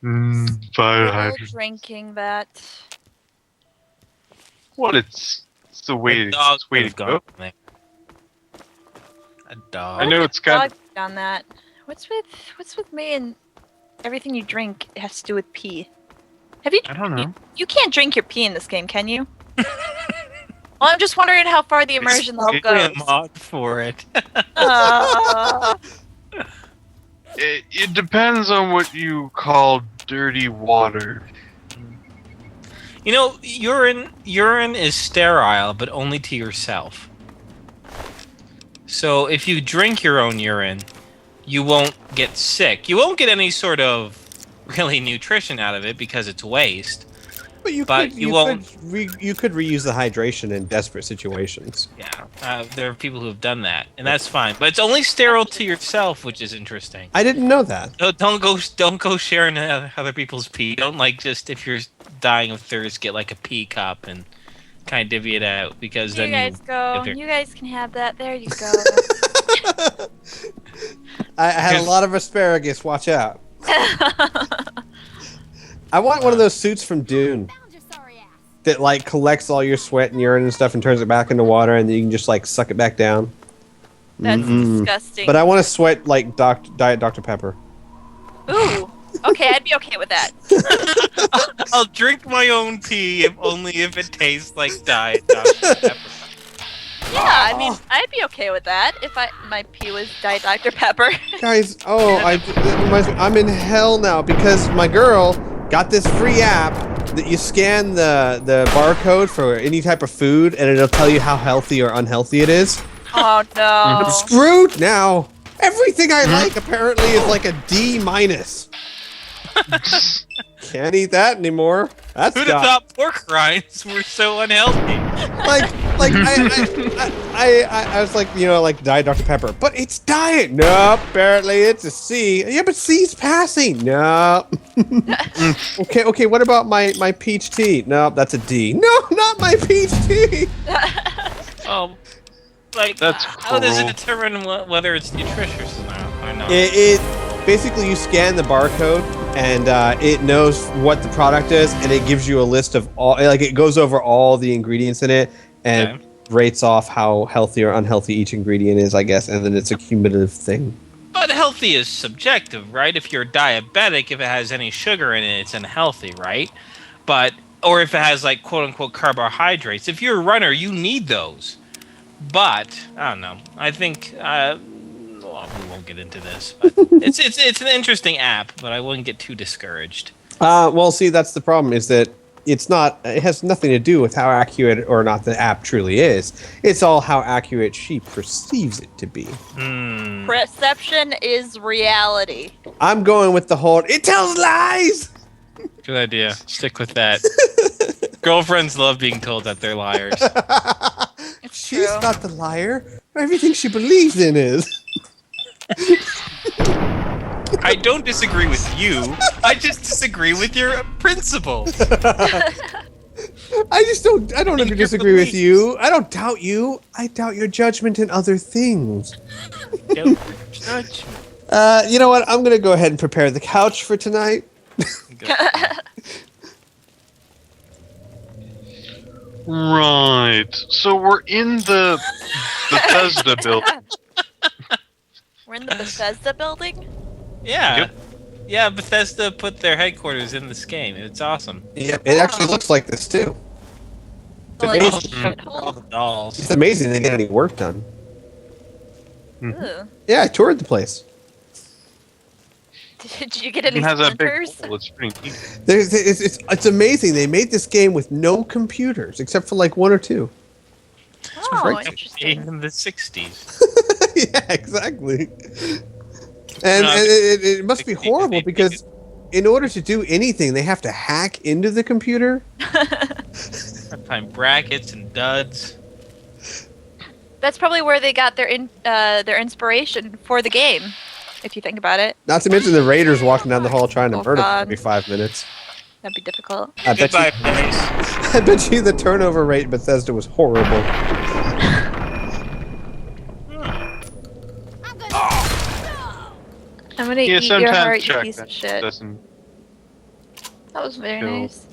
Fire We're hydrant. drinking that. What? It's the way. A dog It's the way could to have go. gone there. A dog. I know Why it's would a got. dog done that. What's with me and everything you drink has to do with pee? Have you? I don't know. You can't drink your pee in this game, can you? Well, I'm just wondering how far the immersion level Probably goes. a mod for it. It depends on what you call dirty water. You know, urine is sterile, but only to yourself. So if you drink your own urine, you won't get sick. You won't get any sort of really nutrition out of it because it's waste. But you But you won't- could reuse the hydration in desperate situations. Yeah, there are people who have done that, and that's fine. But it's only sterile to yourself, which is interesting. I didn't know that. So don't go sharing other people's pee. Don't just if you're dying of thirst, get like a pee cup and kind of divvy it out because You then guys go. if you're- You guys can have that. There you go. I had a lot of asparagus. Watch out. I want one of those suits from Dune that like collects all your sweat and urine and stuff and turns it back into water, and then you can just like suck it back down. That's Mm-mm. disgusting. But I want to sweat like Diet Dr. Pepper. Ooh. Okay, I'd be okay with that. I'll drink my own pee if only if it tastes like Diet Dr. Pepper. Yeah, I mean, I'd be okay with that if my pee was Diet Dr. Pepper. Guys, that reminds me, I'm in hell now because my girl got this free app that you scan the barcode for any type of food and it'll tell you how healthy or unhealthy it is. Oh no. I'm screwed now. Everything I like apparently is like a D minus. Can't eat that anymore. That's Who'd have thought pork rinds were so unhealthy? I was like, you know, like Diet Dr. Pepper, but it's diet. Nope, apparently it's a C. Yeah, but C's passing. Nope. Okay, what about my peach tea? Nope, that's a D. No, not my peach tea. Oh, like That's how does it cruel. determine whether it's nutritious or not? It basically you scan the barcode and it knows what the product is and it gives you a list of all, like it goes over all the ingredients in it and Okay. rates off how healthy or unhealthy each ingredient is, I guess, and then it's a cumulative thing. But healthy is subjective, right? If you're diabetic, if it has any sugar in it, it's unhealthy, right? But or if it has like quote unquote carbohydrates. If you're a runner, you need those. But I don't know. I think well, we won't get into this. But it's an interesting app, but I wouldn't get too discouraged. Well, see, that's the problem is that it has nothing to do with how accurate or not the app truly is. It's all how accurate she perceives it to be. Perception is reality. I'm going with the whole, it tells lies! Good idea. Stick with that. Girlfriends love being told that they're liars. It's She's true. not the liar. Everything she believes in is. I don't disagree with you. I just disagree with your principle. I don't your disagree with beliefs. you. I don't doubt you. I doubt your judgment in other things. Don't judge me. You know what? I'm going to go ahead and prepare the couch for tonight. Right. So we're in the Bethesda building. We're in the Bethesda building. Yeah. Yep. Yeah, Bethesda put their headquarters in this game. It's awesome. Yep, it actually looks like this too. So, like, amazing. All the dolls. It's amazing they get any work done. Ooh. Yeah, I toured the place. Did you get any It has a big splinters? hole. It's pretty neat. It's amazing. They made this game with no computers except for like one or two. Oh, great. interesting. In the 60s. Yeah, exactly. And it must be horrible because in order to do anything, they have to hack into the computer. Time brackets and duds. That's probably where they got their inspiration for the game, if you think about it. Not to mention the raiders walking down the hall trying to Oh, murder them God. every 5 minutes. That'd be difficult. I bet Goodbye, you, place. I bet you the turnover rate in Bethesda was horrible. I'm gonna Yeah, eat your sometimes heart, you check piece that of shit. doesn't. That was very Cool. nice.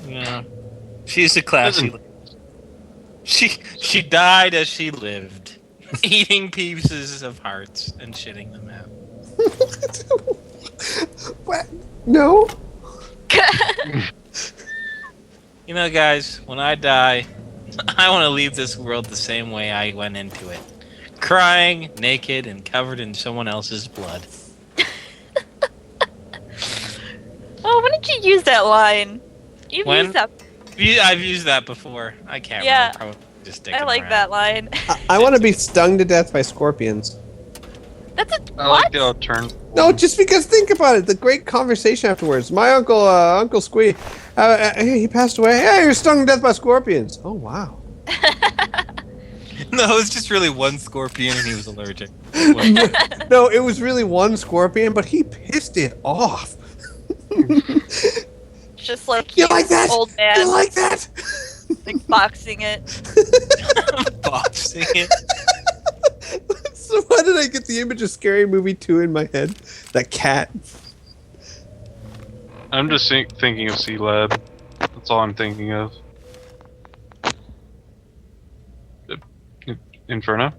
Yeah. She's a classy. She died as she lived, eating pieces of hearts and shitting them out. What? No. You know, guys, when I die, I want to leave this world the same way I went into it. Crying, naked, and covered in someone else's blood. Oh, when did you use that line? You've When? used that. I've used that before. I can't Yeah. remember. Probably just I dicking like around. that line. I want to be stung to death by scorpions. That's a I what? like the alternative. No, just because think about it. The great conversation afterwards. My uncle, Uncle Squee, he passed away. Hey, you're stung to death by scorpions. Oh wow. No, it's just really one scorpion and he was allergic. No, it was really one scorpion, but he pissed it off. Just like You like that? old man, You like that? like boxing it. Boxing it. So why did I get the image of Scary Movie 2 in my head? That cat. I'm just thinking of C-Lab. That's all I'm thinking of. Inferno?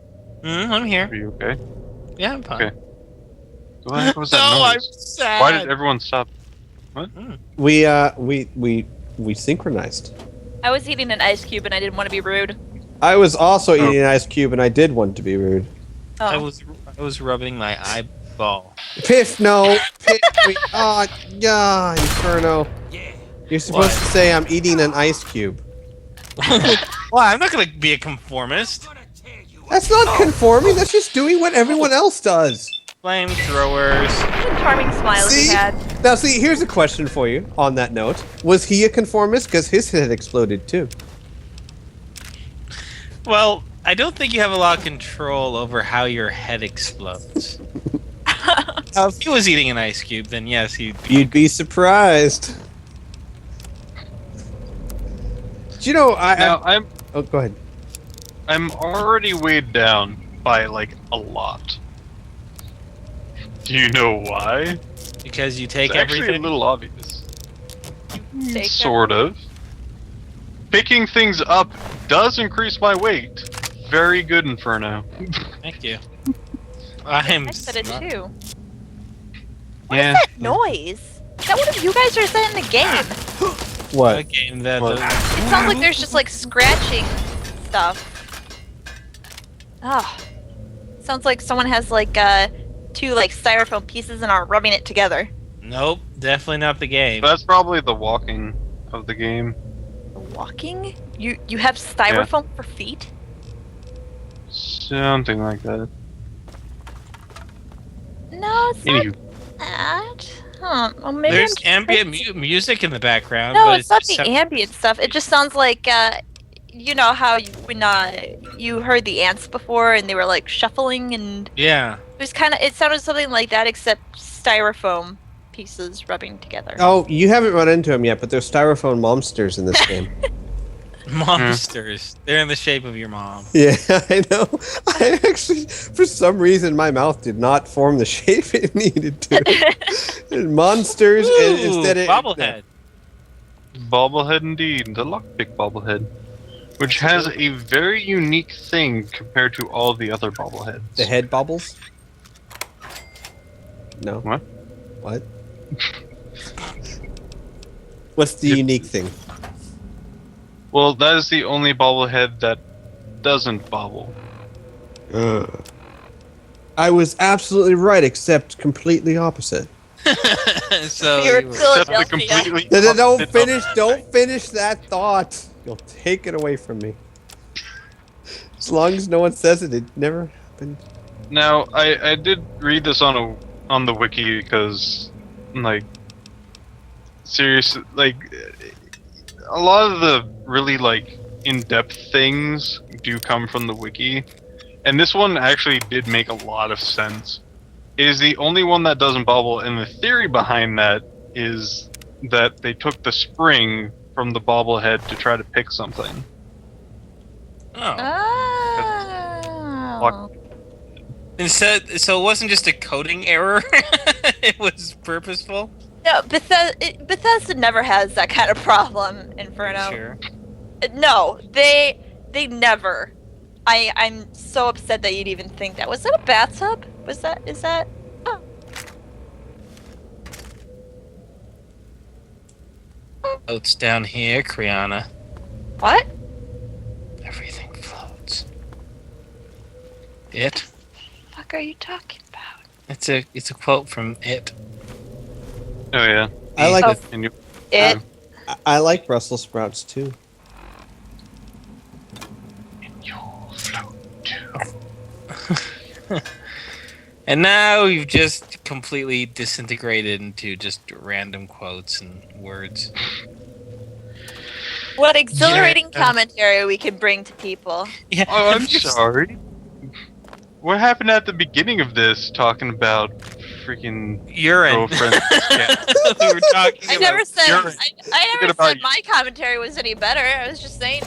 I'm here. Are you okay? Yeah, I'm fine. Okay. What was that No, I'm noise? sad. Why did everyone stop? We synchronized. I was eating an ice cube and I didn't want to be rude. I was also eating an ice cube, and I did want to be rude. Oh. I was rubbing my eyeball. Piff, no. Piff, yeah, Inferno. You're supposed to say I'm eating an ice cube. Well, I'm not gonna be a conformist. That's not conforming. That's just doing what everyone else does. Flamethrowers. What a charming smile See? he had. Now, see, here's a question for you on that note. Was he a conformist? Because his head exploded too. Well, I don't think you have a lot of control over how your head explodes. Now, if he was eating an ice cube, then yes, he'd be. You'd be surprised. Do you know, Now oh, go ahead. I'm already weighed down by like a lot. Do you know why? Because you take It's actually everything. a little obvious. Take Sort of. Picking things up does increase my weight. Very good, Inferno. Thank you. I'm. I said it not- too. What Yeah. is that noise? Is that one of you guys are saying in the game? A What? game that. What? It sounds like there's just like scratching stuff. Ah, sounds like someone has like two like styrofoam pieces and are rubbing it together. Nope, definitely not the game. That's probably the walking of the game. Walking? You have styrofoam for feet? Something like that. No, it's not Anywho, that. Huh. Well, maybe There's I'm just ambient music in the background. No, but it's not just the ambient stuff. It just sounds like you know how when you heard the ants before and they were like shuffling and Yeah. it was kind of it sounded something like that except styrofoam pieces rubbing together. Oh, you haven't run into him yet, but there's styrofoam monsters in this game. Monsters. They're in the shape of your mom. Yeah, I know. I actually, for some reason, my mouth did not form the shape it needed to. And monsters, and Ooh, instead it. bobblehead. bobblehead indeed, the lockpick bobblehead, which has a very unique thing compared to all the other bobbleheads. The head bobbles? No. What? What? What's the unique thing? Well, that is the only bobblehead that doesn't bobble. I was absolutely right, except completely opposite. So You're you were- still- Except the Philadelphia. completely. Don't opposite finish. of- Don't finish that thought. You'll take it away from me. As long as no one says it, it never happened. Now, I did read this on the wiki because, like, seriously, like, a lot of the really like in-depth things do come from the wiki, and this one actually did make a lot of sense. It is the only one that doesn't bobble, and the theory behind that is that they took the spring from the bobblehead to try to pick something. Oh. Oh. Instead, so it wasn't just a coding error. It was purposeful. No, Bethesda never has that kind of problem, Inferno. Sure. No, they never. I'm so upset that you'd even think that. Was that a bathtub? Is that? Oh. Floats down here, Kriana. What? Everything floats. It. The fuck are you talking about? It's a quote from It. Oh yeah. I like Oh. it. And you, It. I like Brussels sprouts too. you'll float. And now you've just completely disintegrated into just random quotes and words. What exhilarating Yeah. commentary we can bring to people. Yeah. Oh, I'm have you- sorry. What happened at the beginning of this? Talking about freaking Urine. girlfriend. Yeah. We were talking I about never said urine. I never about said my commentary was any better. I was just saying